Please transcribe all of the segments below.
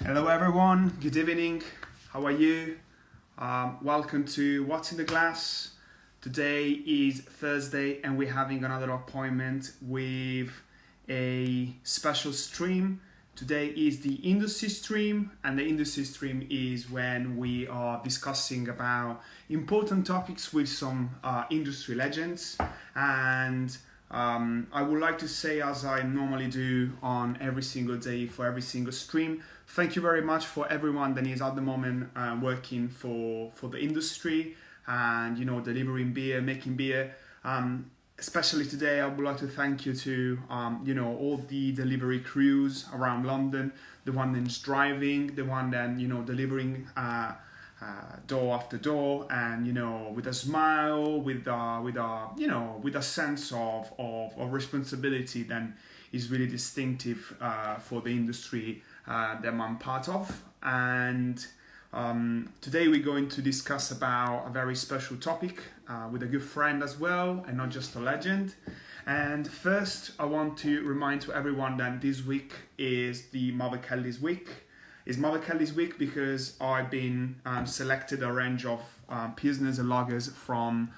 Hello everyone, good evening, how are you? Welcome to What's in the Glass. Today is Thursday and we're having another appointment with a special stream. Today is the industry stream, and the industry stream is when we are discussing about important topics with some industry legends. And I would like to say, as I normally do on every single day for every single stream, thank you very much for everyone that is at the moment working for the industry and delivering beer, making beer. Especially today, I would like to thank you to all the delivery crews around London, the one that's driving, the one that delivering door after door, and with a smile, with a sense of responsibility that is really distinctive for the industry that I'm part of. And today we're going to discuss about a very special topic with a good friend as well, and not just a legend. And first, I want to remind to everyone that this week is the Mother Kelly's week. It's Mother Kelly's week because I've been selected a range of pilsners and lagers from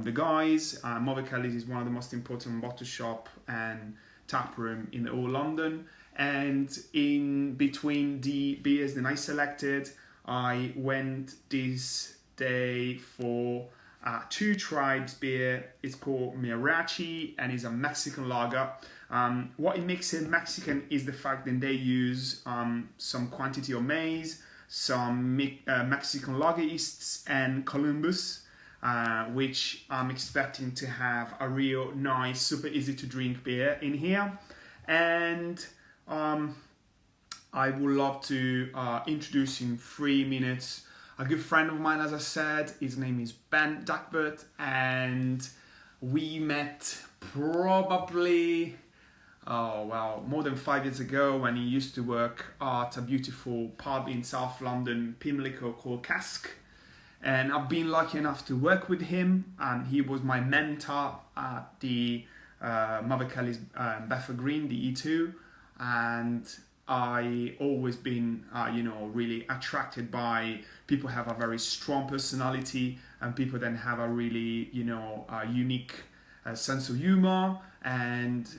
the guys. Mother Kelly's is one of the most important bottle shop and tap room in all London. And in between the beers that I selected, I went this day for Two Tribes beer. It's called Mirachi and it's a Mexican lager. What it makes it Mexican is the fact that they use some quantity of maize, some Mexican lager yeasts and Columbus, which I'm expecting to have a real nice, super easy to drink beer in here. And I would love to introduce in 3 minutes a good friend of mine, as I said. His name is Ben Duckworth, and we met probably more than 5 years ago when he used to work at a beautiful pub in South London, Pimlico, called Cask. And I've been lucky enough to work with him, and he was my mentor at the Mother Kelly's Bethnal Green, the E2, and I always been really attracted by people who have a very strong personality and people then have a really unique sense of humor and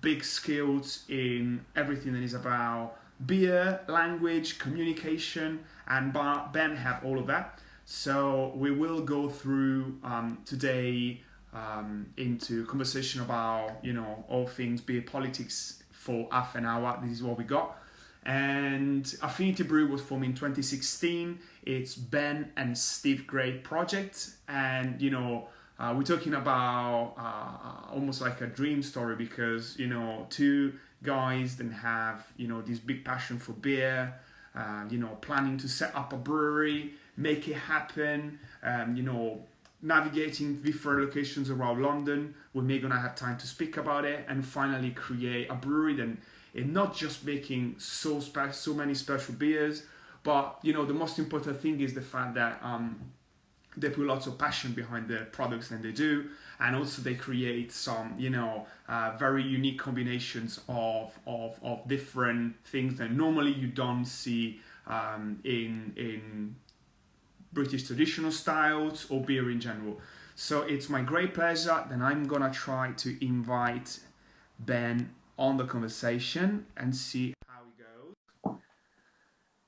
big skills in everything that is about beer, language, communication, and Ben have all of that. So we will go through today into conversation about all things beer politics for half an hour. This is what we got. And Affinity Brew was formed in 2016. It's Ben and Steve Grae project, and we're talking about almost like a dream story because two guys that have this big passion for beer, planning to set up a brewery, make it happen, navigating different locations around London. We're gonna have time to speak about it and finally create a brewery that is not just making so many special beers, but the most important thing is the fact that they put lots of passion behind the products that they do, and also they create some very unique combinations of different things that normally you don't see in British traditional styles or beer in general. So it's my great pleasure that I'm gonna try to invite Ben on the conversation and see how it goes.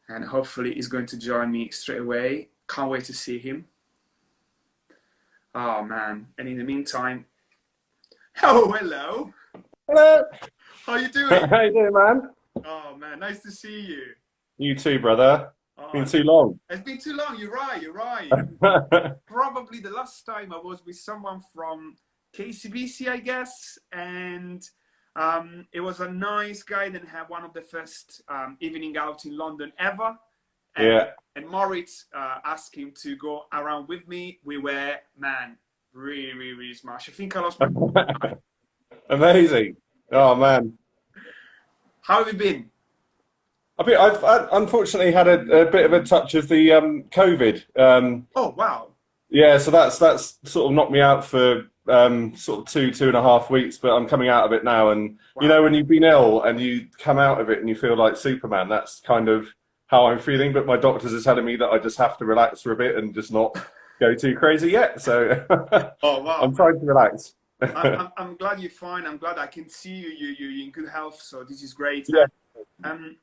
And hopefully he's going to join me straight away. Can't wait to see him. Oh man. And in the meantime, hello. Hello. How you doing? How you doing, man? Oh man, nice to see you. You too, brother. Oh, Been too long. It's been too long. You're right. Probably the last time I was with someone from KCBC, I guess, and it was a nice guy that had one of the first evening out in London ever. And, Yeah. And Moritz asked him to go around with me. We were, really smashed. I think I lost my Amazing. Oh man. How have you been? I've unfortunately had a bit of a touch of the COVID. Oh, wow. Yeah, so that's sort of knocked me out for sort of 2.5 weeks, but I'm coming out of it now. And you Wow. know, when you've been ill and you come out of it and you feel like Superman, that's kind of how I'm feeling. But my doctors are telling me that I just have to relax for a bit and just not go too crazy yet. So Oh wow. I'm trying to relax. I'm glad you're fine. I'm glad I can see you in good health. So this is great. Yeah, And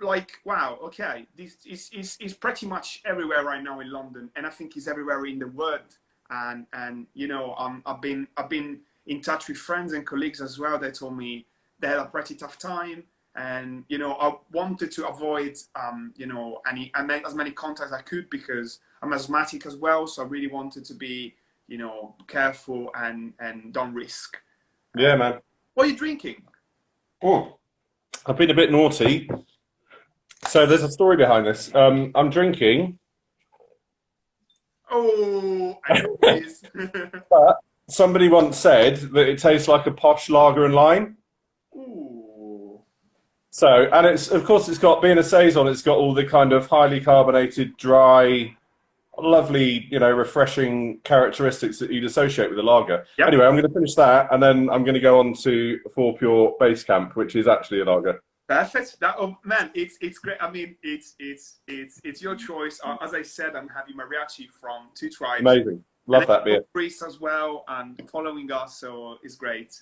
like wow, okay, this is pretty much everywhere right now in London, and I think it's everywhere in the world. And you know, I've been in touch with friends and colleagues as well. They told me they had a pretty tough time, and you know, I wanted to avoid you know, I made as many contacts as I could because I'm asthmatic as well. So I really wanted to be, you know, careful and don't risk. yeah, man. What are you drinking? Oh, I've been a bit naughty. So there's a story behind this. I'm drinking. Oh, I know this. But somebody once said that it tastes like a posh lager and lime. Ooh. So, and it's of course it's got being a saison, it's got all the kind of highly carbonated, dry, lovely, you know, refreshing characteristics that you'd associate with a lager. Yep. Anyway, I'm going to finish that, and then I'm going to go on to Four Pure Base Camp, which is actually a lager. Perfect. That oh man, it's great. I mean, it's your choice. As I said, I'm having mariachi from Two Tribes, Amazing, love that beer. Greece as well, and following us, so it's great.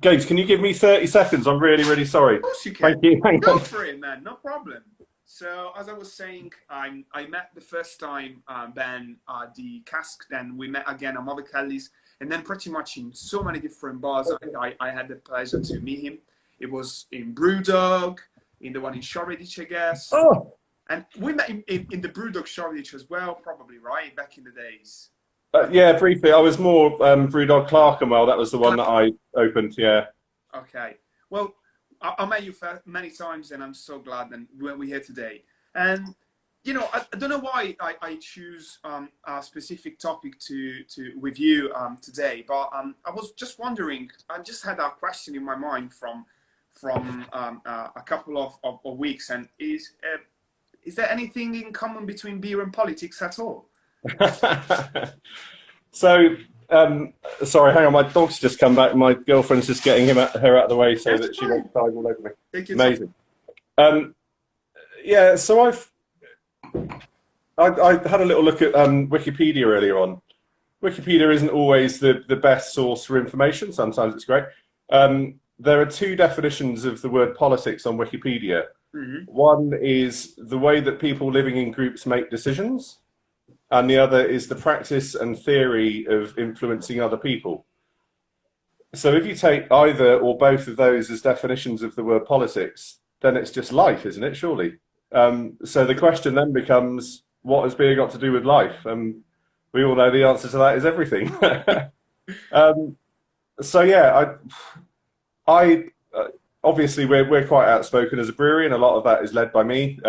Gabe, can you give me 30 seconds? I'm really, really sorry. Of course you can. Thank you. Hang Go on. for it, man. No problem. So as I was saying, I met the first time Ben at the Cask. Then we met again at Mother Kelly's, and then pretty much in so many different bars. I had the pleasure to meet him. It was in Brewdog, in the one in Shoreditch, I guess. Oh, And we met in the Brewdog Shoreditch as well, probably, right? Back in the days. yeah, briefly. I was more Brewdog Clerkenwell. That was the one that I opened. Yeah. Okay. Well, I met you many times, and I'm so glad that we're here today. And you know, I don't know why I choose a specific topic to with you today, but I was just wondering. I just had a question in my mind from a couple of weeks, and is there anything in common between beer and politics at all? So, sorry, hang on. My dog's just come back. My girlfriend's just getting her out of the way so That's that she fine. won't dive all over me. Take your time. Amazing. Yeah, so I had a little look at Wikipedia earlier on. Wikipedia isn't always the best source for information. Sometimes it's great. There are two definitions of the word politics on Wikipedia. Mm-hmm. One is the way that people living in groups make decisions, and the other is the practice and theory of influencing other people. So if you take either or both of those as definitions of the word politics, then it's just life, isn't it, surely? So the question then becomes, what has beer got to do with life? And we all know the answer to that is everything. So yeah, I obviously we're quite outspoken as a brewery, and a lot of that is led by me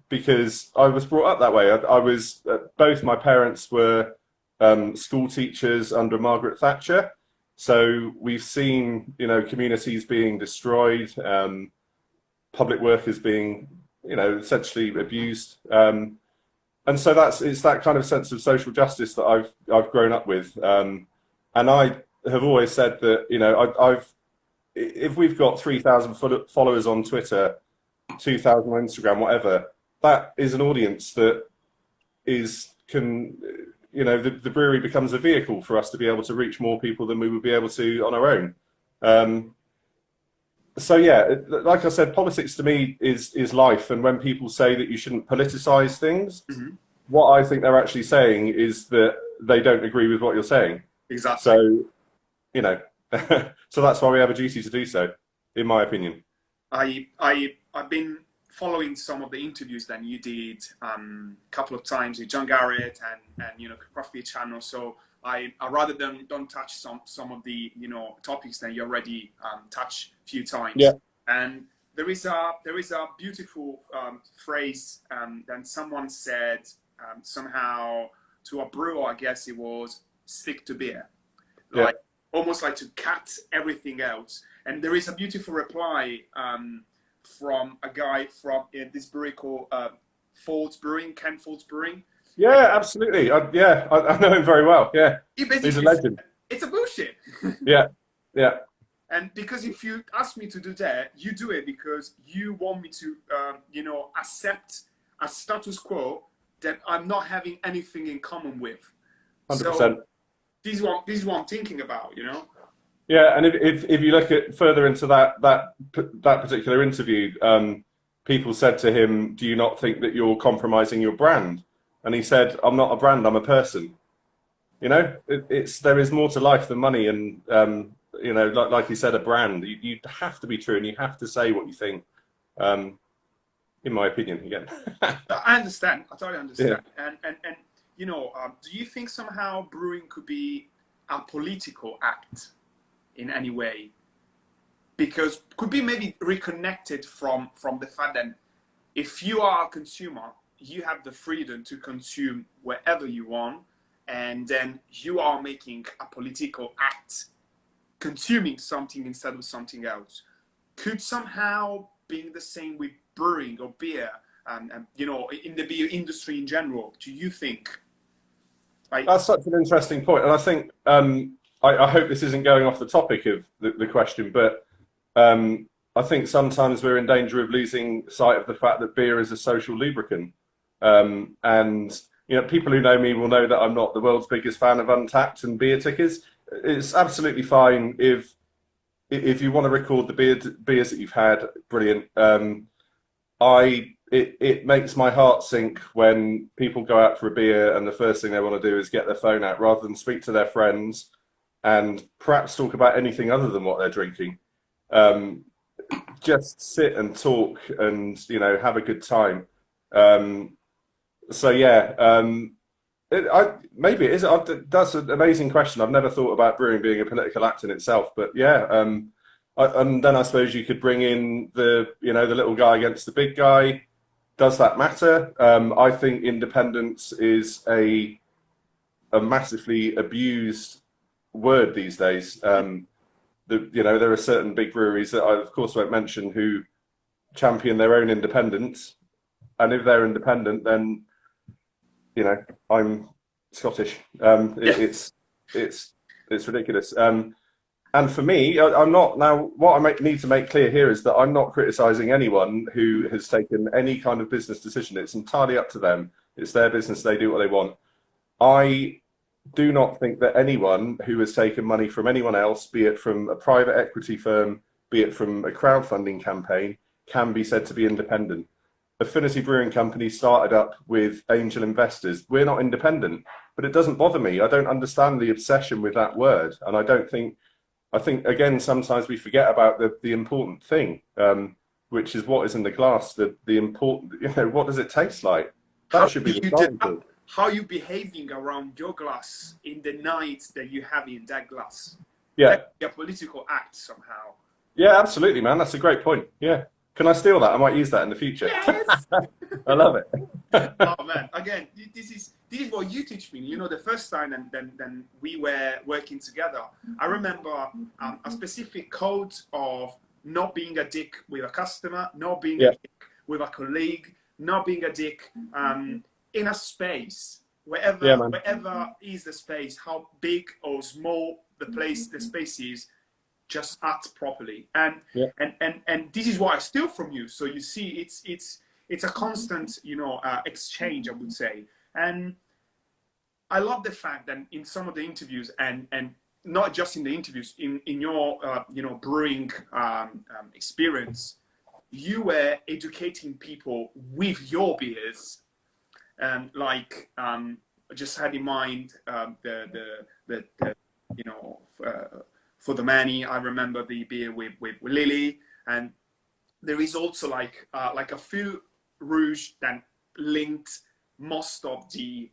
because I was brought up that way. I was both my parents were school teachers under Margaret Thatcher, so we've seen, you know, communities being destroyed, public workers being, you know, essentially abused, and so it's that kind of sense of social justice that I've grown up with, and I have always said that, you know, if we've got 3,000 followers on Twitter, 2,000 on Instagram, whatever, that is an audience that you know, the brewery becomes a vehicle for us to be able to reach more people than we would be able to on our own. So yeah, like I said, politics to me is life, and when people say that you shouldn't politicize things, Mm-hmm. what I think they're actually saying is that they don't agree with what you're saying. Exactly. So, you know, so that's why we have a duty to do so, in my opinion. I've been following some of the interviews that you did a couple of times with John Garrett and you know, Craft Beer Channel. So I rather don't touch some of the, you know, topics that you already touched a few times. Yeah. And there is a beautiful phrase that someone said somehow to a brewer. I guess it was stick to beer, like almost like to cut everything else. And there is a beautiful reply from a guy from this brewery called Ford's Brewing, Ken Ford's Brewing. Yeah, absolutely. I know him very well. Yeah, He he's a legend. it's a bullshit. Yeah, yeah, And because if you ask me to do that, you do it because you want me to, accept a status quo that I'm not having anything in common with. 100%. So this is what I'm thinking about, you know. Yeah, and if you look at further into that particular interview, people said to him, "Do you not think that you're compromising your brand?" And he said, "I'm not a brand. I'm a person." You know, there is more to life than money, and like you said, a brand. You have to be true, and you have to say what you think. In my opinion, again. I understand. I totally Yeah. understand. And do you think somehow brewing could be a political act in any way? Because could be maybe reconnected from the fact that if you are a consumer, you have the freedom to consume wherever you want, and then you are making a political act, consuming something instead of something else. Could somehow being the same with brewing or beer, and in the beer industry in general. Do you think? Like, That's such an interesting point, and I think I hope this isn't going off the topic of the question, but I think sometimes we're in danger of losing sight of the fact that beer is a social lubricant. And people who know me will know that I'm not the world's biggest fan of Untapped and beer tickers. It's absolutely fine if you want to record the beers that you've had. Brilliant. It makes my heart sink when people go out for a beer and the first thing they want to do is get their phone out rather than speak to their friends and perhaps talk about anything other than what they're drinking. Just sit and talk and have a good time. So yeah, maybe it is. That's an amazing question. I've never thought about brewing being a political act in itself, but yeah. And then I suppose you could bring in the little guy against the big guy. Does that matter? I think independence is a massively abused word these days. There are certain big breweries that I, of course, won't mention who champion their own independence, and if they're independent, then I'm Scottish. It's ridiculous. And for me, I'm not now. What I need to make clear here is that I'm not criticising anyone who has taken any kind of business decision. It's entirely up to them. It's their business. They do what they want. I do not think that anyone who has taken money from anyone else, be it from a private equity firm, be it from a crowdfunding campaign, can be said to be independent. Affinity Brewing Company started up with angel investors. We're not independent, but it doesn't bother me. I don't understand the obsession with that word, and I think again sometimes we forget about the important thing, which is what is in the glass. The important, what does it taste like? That should be the starting point. How you behaving around your glass in the night that you have in that glass? Yeah, that be a political act somehow. Yeah, absolutely, man. That's a great point. Yeah. Can I steal that? I might use that in the future. Yes. I love it. Oh man! Again, this is what you teach me. The first time and then we were working together. I remember a specific code of not being a dick with a customer, not being a dick with a colleague, not being a dick in a space, wherever is the space, how big or small the space is. Just act properly, and this is what I steal from you. So you see, it's a constant, exchange, I would say. And I love the fact that in some of the interviews, and not just in the interviews, in your brewing experience, you were educating people with your beers, and I just had in mind for the many, I remember the beer with Lily, and there is also like a fil rouge that linked most of the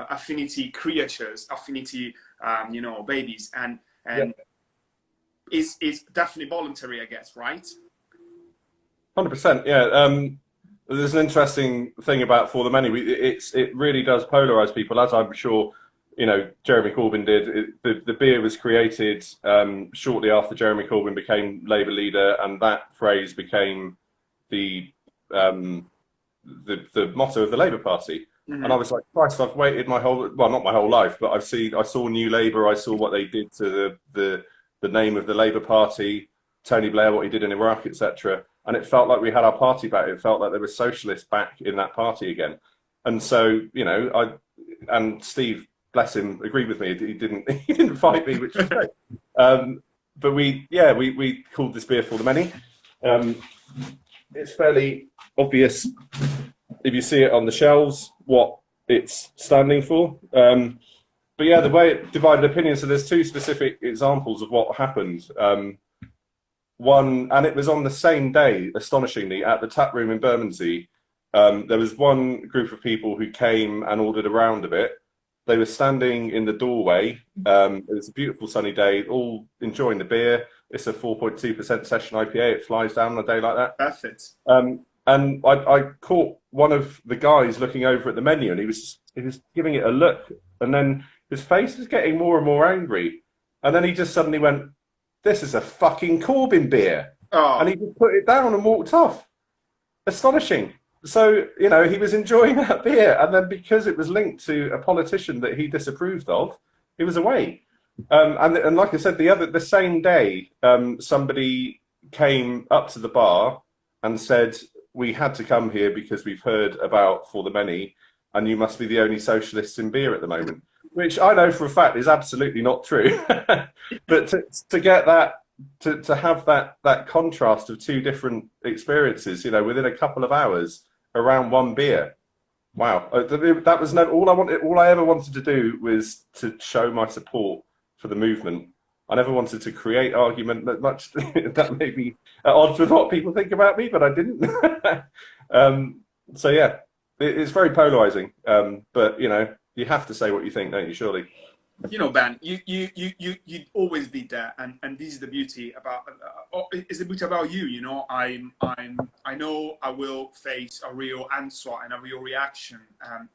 affinity creatures, affinity babies, and it's definitely voluntary, I guess, right? 100%. Yeah. There's an interesting thing about For the Many. It really does polarize people, as I'm sure Jeremy Corbyn did. The beer was created shortly after Jeremy Corbyn became Labour leader, and that phrase became the motto of the Labour Party. And I was like, Christ, I've waited well, not my whole life, but I saw New Labour, I saw what they did to the name of the Labour Party, Tony Blair, what he did in Iraq, etc. And it felt like we had our party back. It felt like there were socialists back in that party again. And so, and Steve, bless him, agreed with me. He didn't fight me, which was great. But we called this beer For the Many. It's fairly obvious if you see it on the shelves what it's standing for. But yeah, the way it divided opinions. So there's two specific examples of what happened. One, and it was on the same day, astonishingly, at the tap room in Bermondsey. There was one group of people who came and ordered a round of it. They were standing in the doorway. It was a beautiful sunny day, all enjoying the beer. It's a 4.2% session IPA. It flies down on a day like that. Perfect. And I caught one of the guys looking over at the menu, and he was giving it a look, and then his face was getting more and more angry, and then he just suddenly went, "This is a fucking Corbyn beer," and he just put it down and walked off. Astonishing. So he was enjoying that beer, and then because it was linked to a politician that he disapproved of, he was away. And like I said, the same day, somebody came up to the bar and said, "We had to come here because we've heard about For the Many, and you must be the only socialists in beer at the moment," which I know for a fact is absolutely not true. But to get that, to have that contrast of two different experiences, within a couple of hours around one beer, wow, that was all I ever wanted to do was to show my support for the movement. I never wanted to create argument that much. That may be at odds with what people think about me, but I didn't. So yeah, it's very polarizing. But you have to say what you think, don't you? Surely. Ben, you always be there, and this is the beauty about it's the beauty about you. I know I will face a real answer and a real reaction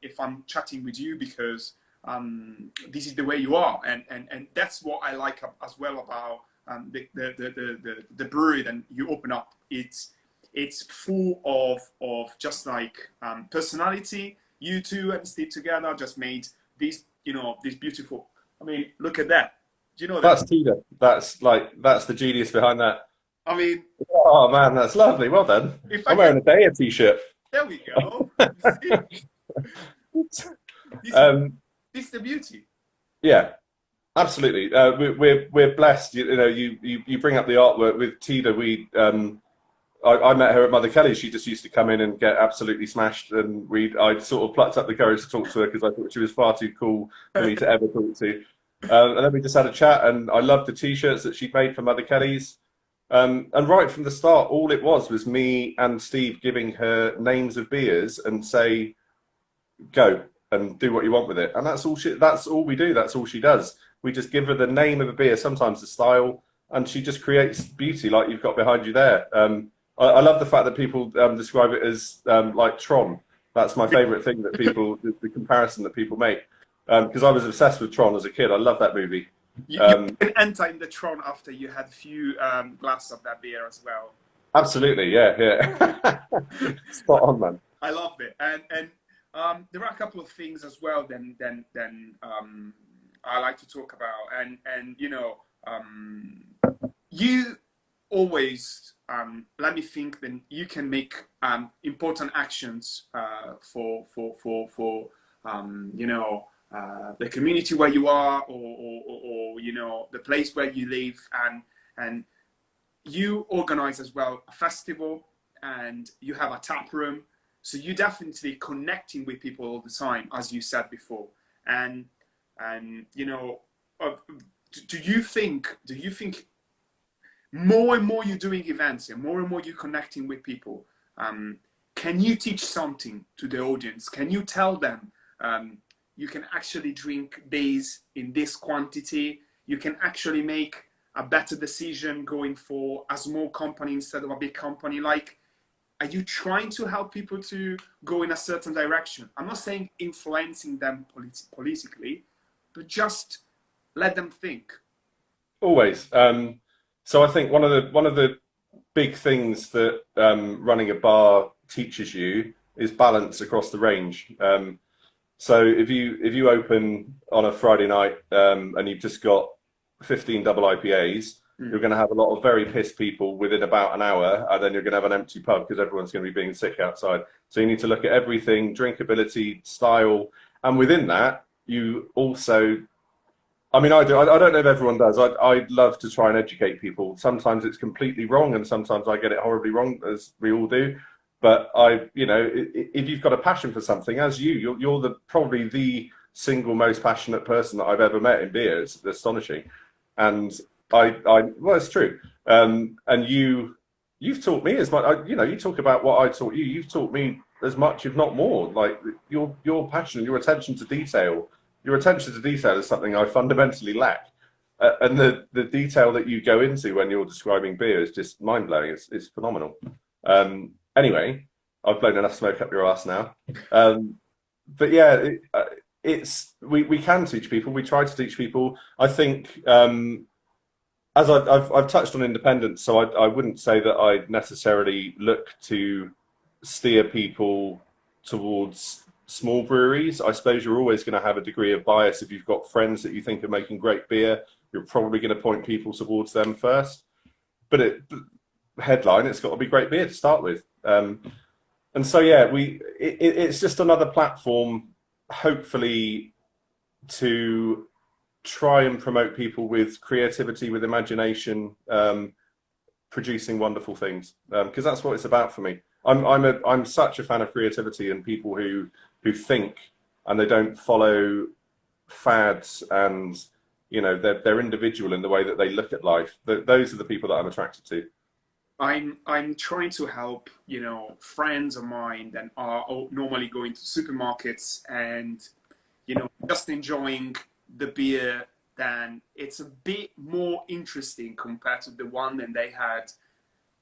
if I'm chatting with you, because this is the way you are, and that's what I like as well about the brewery that you open up. It's full of just like personality. You two and Steve together just made this this beautiful. I mean, look at that. Do you know that? That's Tita. That's the genius behind that. I mean, oh man, that's lovely. Well done. I'm wearing a Daya t-shirt. There we go. This is the beauty. Yeah, absolutely. We're blessed. You bring up the artwork with Tita. I met her at Mother Kelly's. She just used to come in and get absolutely smashed, and I sort of plucked up the courage to talk to her because I thought she was far too cool for me to ever talk to. And then we just had a chat, and I loved the t-shirts that she made for Mother Kelly's. And right from the start, all it was me and Steve giving her names of beers and say, "Go and do what you want with it." And that's all we do. That's all she does. We just give her the name of a beer, sometimes the style, and she just creates beauty like you've got behind you there. I love the fact that people describe it as like Tron. That's my favourite thing that people, the comparison that people make. Because I was obsessed with Tron as a kid. I love that movie. You can enter in the Tron after you had a few glasses of that beer as well. Absolutely, yeah. Spot on, man. I love it. And there are a couple of things as well then I like to talk about. And you always let me think that you can make important actions for the community where you are, or the place where you live, and you organize as well a festival, and you have a tap room, so you definitely connecting with people all the time, as you said before. And do you think more and more you're doing events and more you're connecting with people, can you teach something to the audience? Can you tell them you can actually drink these in this quantity? You can actually make a better decision going for a small company instead of a big company. Like, are you trying to help people to go in a certain direction? I'm not saying influencing them politically, but just let them think. Always. So I think one of the big things that running a bar teaches you is balance across the range. So if you open on a Friday night and you've just got 15 double IPAs, you're going to have a lot of very pissed people within about an hour, and then you're going to have an empty pub because everyone's going to be being sick outside. So you need to look at everything, drinkability, style, and within that, you also. I mean, I do. I don't know if everyone does. I love to try and educate people. Sometimes it's completely wrong, and sometimes I get it horribly wrong, as we all do. But if you've got a passion for something, as you're probably the single most passionate person that I've ever met in beer. It's astonishing, and well, it's true. And you've taught me as much. You talk about what I taught you. You've taught me as much, if not more. Like your passion, your attention to detail. Your attention to detail is something I fundamentally lack. And the detail that you go into when you're describing beer is just mind blowing. It's phenomenal. Anyway, I've blown enough smoke up your ass now. But yeah, we can teach people. We try to teach people. I think as I've touched on independence, so I wouldn't say that I necessarily look to steer people towards small breweries. I suppose you're always going to have a degree of bias. If you've got friends that you think are making great beer, you're probably going to point people towards them first. But headline, it's got to be great beer to start with. And so yeah, it's just another platform, hopefully, to try and promote people with creativity, with imagination, producing wonderful things. Because that's what it's about for me. I'm such a fan of creativity and people who think and they don't follow fads, and they're individual in the way that they look at life. Those are the people that I'm attracted to. I'm trying to help, friends of mine that are normally going to supermarkets and, just enjoying the beer. Then it's a bit more interesting compared to the one that they had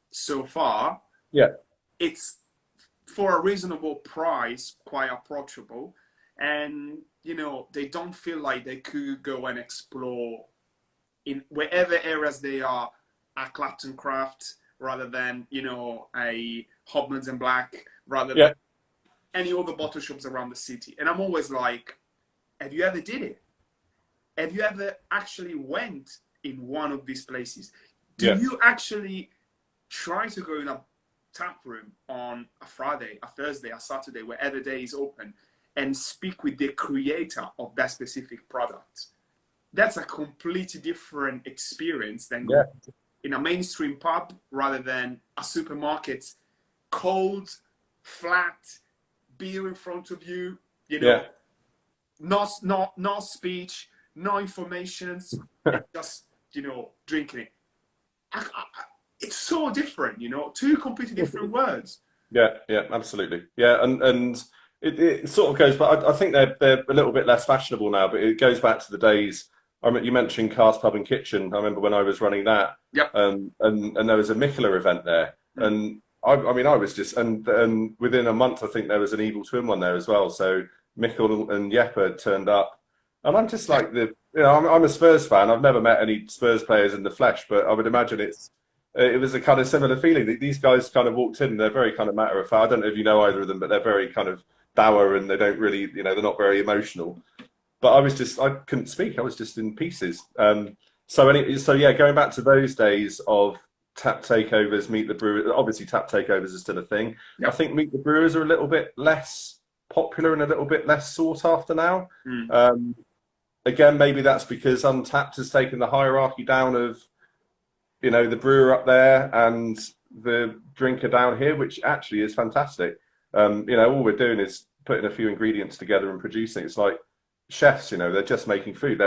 so far. Yeah. It's for a reasonable price, quite approachable. And, they don't feel like they could go and explore in wherever areas they are at Clapton Craft, rather than, a Hobman's and Black, rather than any other bottle shops around the city. And I'm always like, have you ever did it? Have you ever actually went in one of these places? Do you actually try to go in a tap room on a Friday, a Thursday, a Saturday, wherever day is open, and speak with the creator of that specific product? That's a completely different experience than in a mainstream pub rather than a supermarket, cold, flat, beer in front of you, no speech, no information, just, drinking it. It's so different, two completely different words. Yeah, absolutely. Yeah, and it sort of goes, but I think they're a little bit less fashionable now, but it goes back to the days. I mean, you mentioned Cask Pub and Kitchen. I remember when I was running that. Yep. And there was a Mikkeller event there, and I mean, I was just and within a month, I think there was an Evil Twin one there as well. So Mikkel and Jeppe turned up, and I'm just like I'm a Spurs fan. I've never met any Spurs players in the flesh, but I would imagine it was a kind of similar feeling. These guys kind of walked in, they're very kind of matter of fact. I don't know if you know either of them, but they're very kind of dour, and they don't really, they're not very emotional. But I couldn't speak. I was just in pieces. So yeah, going back to those days of tap takeovers, Meet the Brewers. Obviously, tap takeovers are still a thing. Yep. I think Meet the Brewers are a little bit less popular and a little bit less sought after now. Again, maybe that's because Untapped has taken the hierarchy down of, the brewer up there and the drinker down here, which actually is fantastic. All we're doing is putting a few ingredients together and producing. It's like chefs, they're just making food.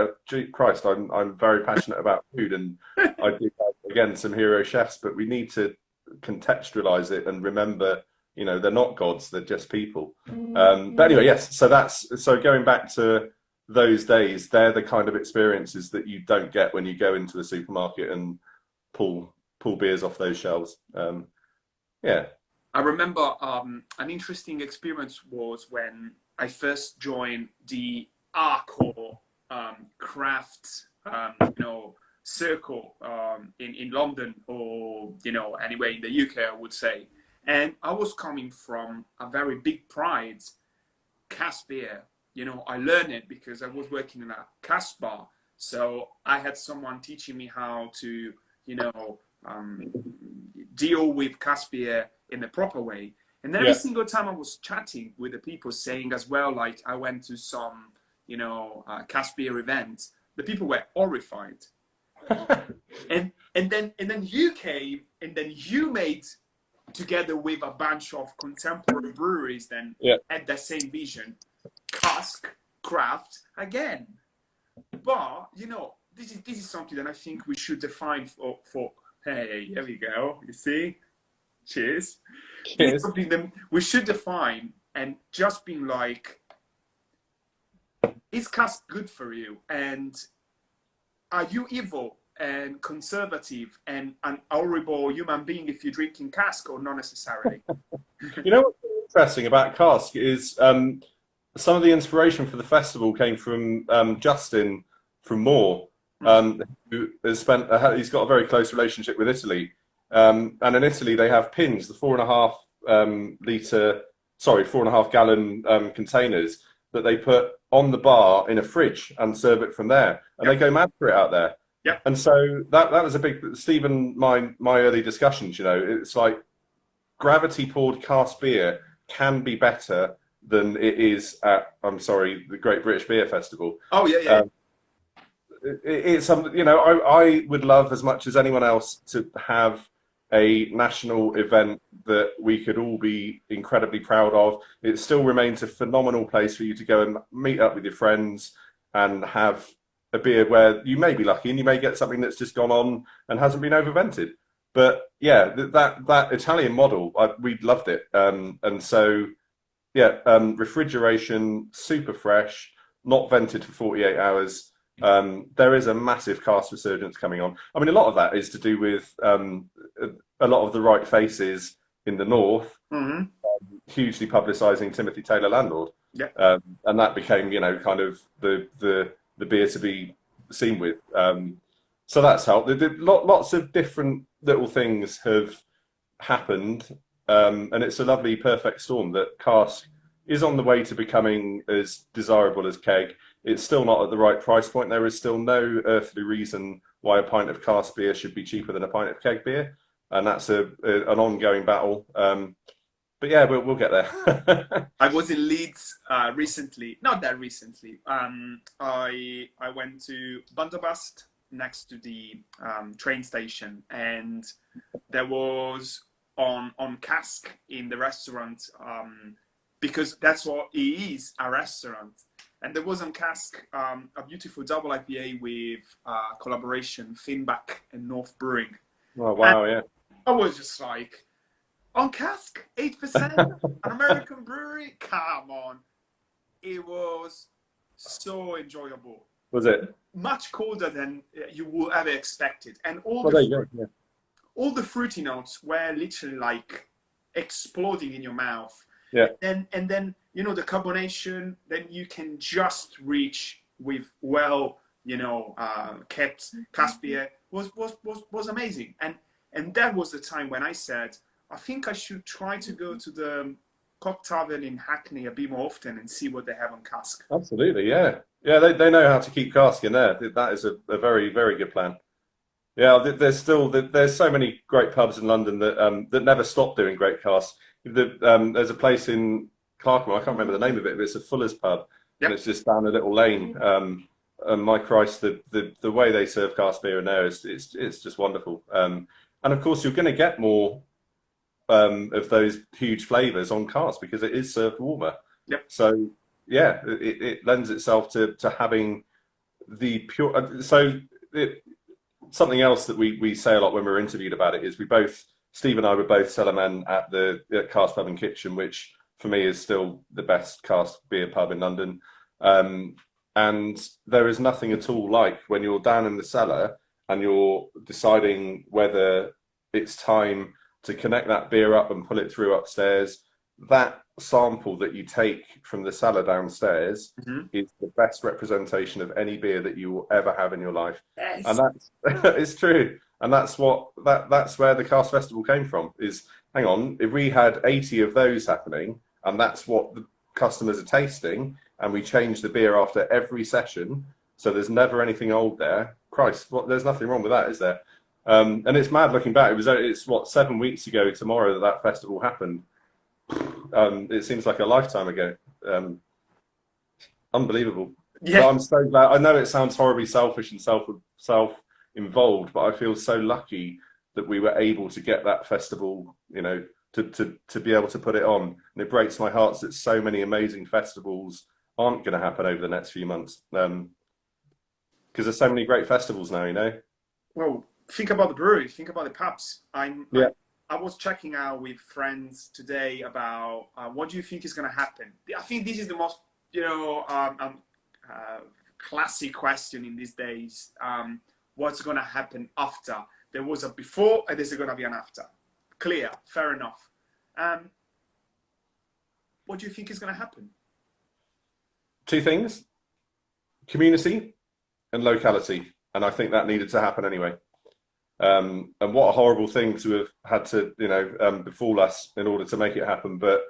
Christ, I'm very passionate about food, and I do have, again, some hero chefs, but we need to contextualize it and remember, they're not gods, they're just people. But anyway, yes, so going back to those days, they're the kind of experiences that you don't get when you go into a supermarket and pull beers off those shelves. I remember an interesting experience was when I first joined the hardcore craft circle in London, or anyway in the UK, I would say. And I was coming from a very big pride cask beer, I learned it because I was working in a cask bar. So I had someone teaching me how to, deal with cask beer in the proper way. And then every single time I was chatting with the people, saying as well, like I went to some, cask beer events, the people were horrified. and then you came, and then you made, together with a bunch of contemporary breweries, then had the same vision, Cask Craft again. But this is something that I think we should define for. Hey, here we go. You see, cheers. This is something that we should define, and just being like, is cask good for you? And are you evil and conservative and an horrible human being if you're drinking cask, or not necessarily? What's interesting about cask is some of the inspiration for the festival came from Justin from Moore, who has he's got a very close relationship with Italy. And in Italy, they have pins, the 4.5 gallon containers that they put on the bar in a fridge and serve it from there. And they go mad for it out there. Yep. And so that was a big, Stephen, my early discussions, it's like gravity poured cask beer can be better than it is at, the Great British Beer Festival. Oh, yeah. It's something, I would love as much as anyone else to have a national event that we could all be incredibly proud of. It still remains a phenomenal place for you to go and meet up with your friends and have a beer where you may be lucky and you may get something that's just gone on and hasn't been overvented. But yeah, that Italian model, we loved it. And so, refrigeration, super fresh, not vented for 48 hours. There is a massive cask resurgence coming on. I mean, a lot of that is to do with a lot of the right faces in the north, hugely publicising Timothy Taylor Landlord. Yeah. And that became, kind of the beer to be seen with. So that's helped. Lots of different little things have happened, and it's a lovely perfect storm that cask is on the way to becoming as desirable as keg. It's still not at the right price point. There is still no earthly reason why a pint of cask beer should be cheaper than a pint of keg beer, and that's an ongoing battle. But yeah, we'll get there. I was in Leeds recently, not that recently. I went to Bundobust next to the train station, and there was on cask in the restaurant, because that's what it is, a restaurant. And there was on cask a beautiful double IPA with collaboration, Finback and North Brewing. Oh, wow, and I was just like, on cask, 8%, an American brewery? Come on. It was so enjoyable. Was it? Much colder than you would ever expected. And all the fruity notes were literally like exploding in your mouth. Yeah. And then the carbonation, then you can just reach with kept cask beer was amazing. And that was the time when I said, I think I should try to go to the Cock Tavern in Hackney a bit more often and see what they have on cask. Absolutely, yeah. Yeah, they know how to keep cask in there. That is a very, very good plan. Yeah, there's so many great pubs in London that never stop doing great cask. There's a place in Clerkenwell, I can't remember the name of it, but it's a Fuller's pub, and it's just down a little lane. And my Christ, the way they serve cask beer in there it's just wonderful. And of course, you're going to get more of those huge flavours on cask because it is served warmer. Yep. So yeah, it lends itself to having the pure. Something else that we say a lot when we're interviewed about it is Steve and I were both cellarmen at the Cask Pub and Kitchen, which for me is still the best cask beer pub in London. And there is nothing at all like when you're down in the cellar and you're deciding whether it's time to connect that beer up and pull it through upstairs. That sample that you take from the cellar downstairs is the best representation of any beer that you will ever have in your life. Yes. And that's it's true. And that's where the Cask Festival came from. Is, hang on, if we had 80 of those happening, and that's what the customers are tasting, and we change the beer after every session, so there's never anything old there. Christ, there's nothing wrong with that, is there? And it's mad looking back. It's what, 7 weeks ago tomorrow that festival happened. It seems like a lifetime ago. Unbelievable. Yeah. So I'm so glad. I know it sounds horribly selfish and self-involved, but I feel so lucky that we were able to get that festival, you know, to be able to put it on. And it breaks my heart that so many amazing festivals aren't going to happen over the next few months. Because there's so many great festivals now, you know. Well, think about the brewery, think about the pubs. I was checking out with friends today about what do you think is going to happen. I think this is the most, you know, classic question in these days. What's going to happen after? There was a before and there's going to be an after. Clear, fair enough. What do you think is going to happen? Two things: community and locality. And I think that needed to happen anyway. And what a horrible thing to have had to, you know, befall us in order to make it happen. But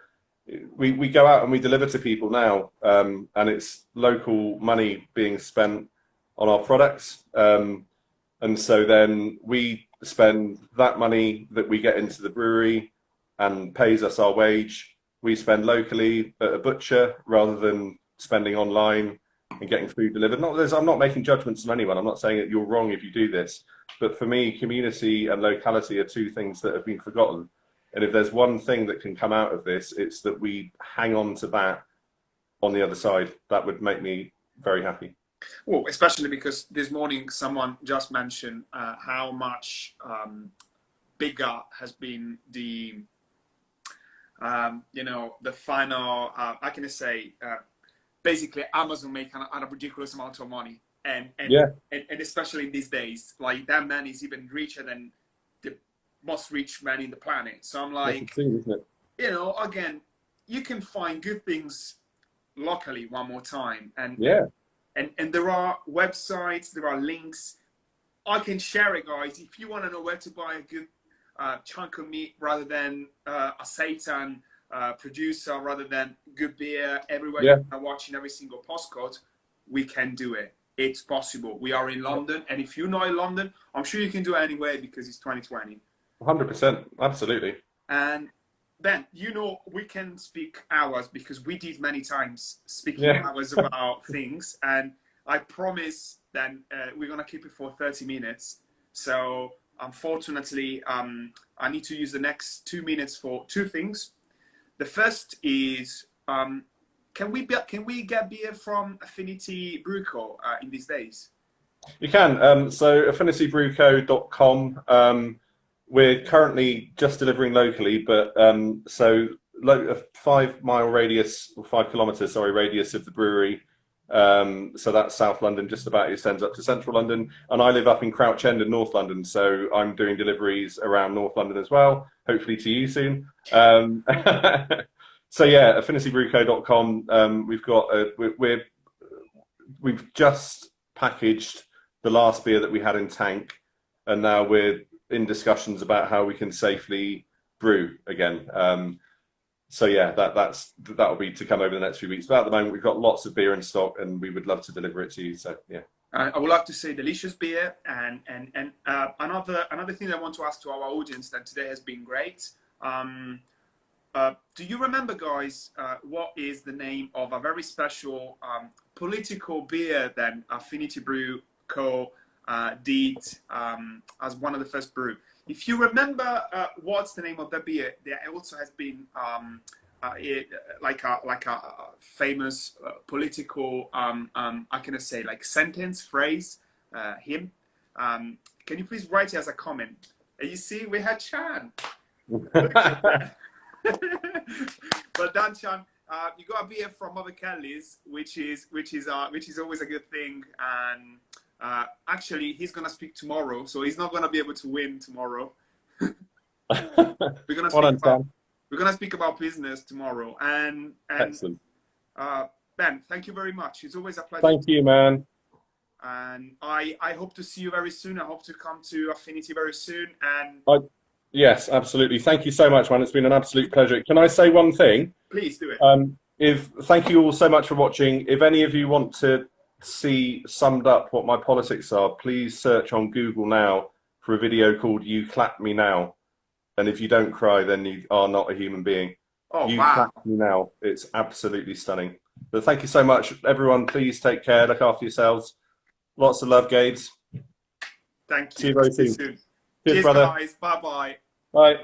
we go out and we deliver to people now, and it's local money being spent on our products. And so then we spend that money that we get into the brewery and pays us our wage. We spend locally at a butcher rather than spending online and getting food delivered. I'm not making judgments on anyone. I'm not saying that you're wrong if you do this. But for me, community and locality are two things that have been forgotten. And if there's one thing that can come out of this, it's that we hang on to that on the other side. That would make me very happy. Well, especially because this morning someone just mentioned how much bigger has been the, you know, the final, I can say, basically Amazon making a ridiculous amount of money. And especially in these days, like that man is even richer than the most rich man in the planet. So I'm like, isn't it? You know, again, you can find good things locally one more time. And there are websites, there are links. I can share it, guys. If you want to know where to buy a good chunk of meat rather than a Satan producer, rather than good beer everywhere you are watching every single postcode, we can do it. It's possible. We are in London, and if you're not in London, I'm sure you can do it anyway because it's 2020. 100%, absolutely. And Ben, you know, we can speak hours because we did many times speaking hours about things, and I promise that we're gonna keep it for 30 minutes. So unfortunately, I need to use the next 2 minutes for two things. The first is, can we get beer from Affinity Brew Co in these days? You can. So affinitybrewco.com. We're currently just delivering locally, but so a 5 mile radius, or 5 kilometres, sorry, radius of the brewery. So that's South London, just about extends up to Central London. And I live up in Crouch End in North London, so I'm doing deliveries around North London as well, hopefully to you soon. So yeah, affinitybrewco.com. We've got we've just packaged the last beer that we had in tank, and now we're in discussions about how we can safely brew again. So yeah, that'll be to come over the next few weeks. But at the moment, we've got lots of beer in stock, and we would love to deliver it to you. So yeah. I would like to say delicious beer, and another thing I want to ask to our audience that today has been great. Do you remember, guys, what is the name of a very special political beer that Affinity Brew Co did as one of the first brew? If you remember what's the name of the beer, there also has been like a famous political, I can say, like sentence, phrase, hymn. Can you please write it as a comment? And you see, we had Chan. But Dan Chan, you got a beer from Mother Kelly's, which is always a good thing. And actually, he's gonna speak tomorrow, so he's not gonna be able to win tomorrow. We're gonna speak about business tomorrow. And excellent. Ben, thank you very much. It's always a pleasure. Thank you, man. And I hope to see you very soon. I hope to come to Affinity very soon. And yes, absolutely. Thank you so much, man. It's been an absolute pleasure. Can I say one thing? Please do it. Thank you all so much for watching. If any of you want to see summed up what my politics are, please search on Google now for a video called "You Clap Me Now." And if you don't cry, then you are not a human being. Oh, You wow. clap me now. It's absolutely stunning. But thank you so much, everyone. Please take care. Look after yourselves. Lots of love, Gades. Thank See you you. very See you soon. soon. Cheers, Cheers, brother. guys. Bye-bye. Bye.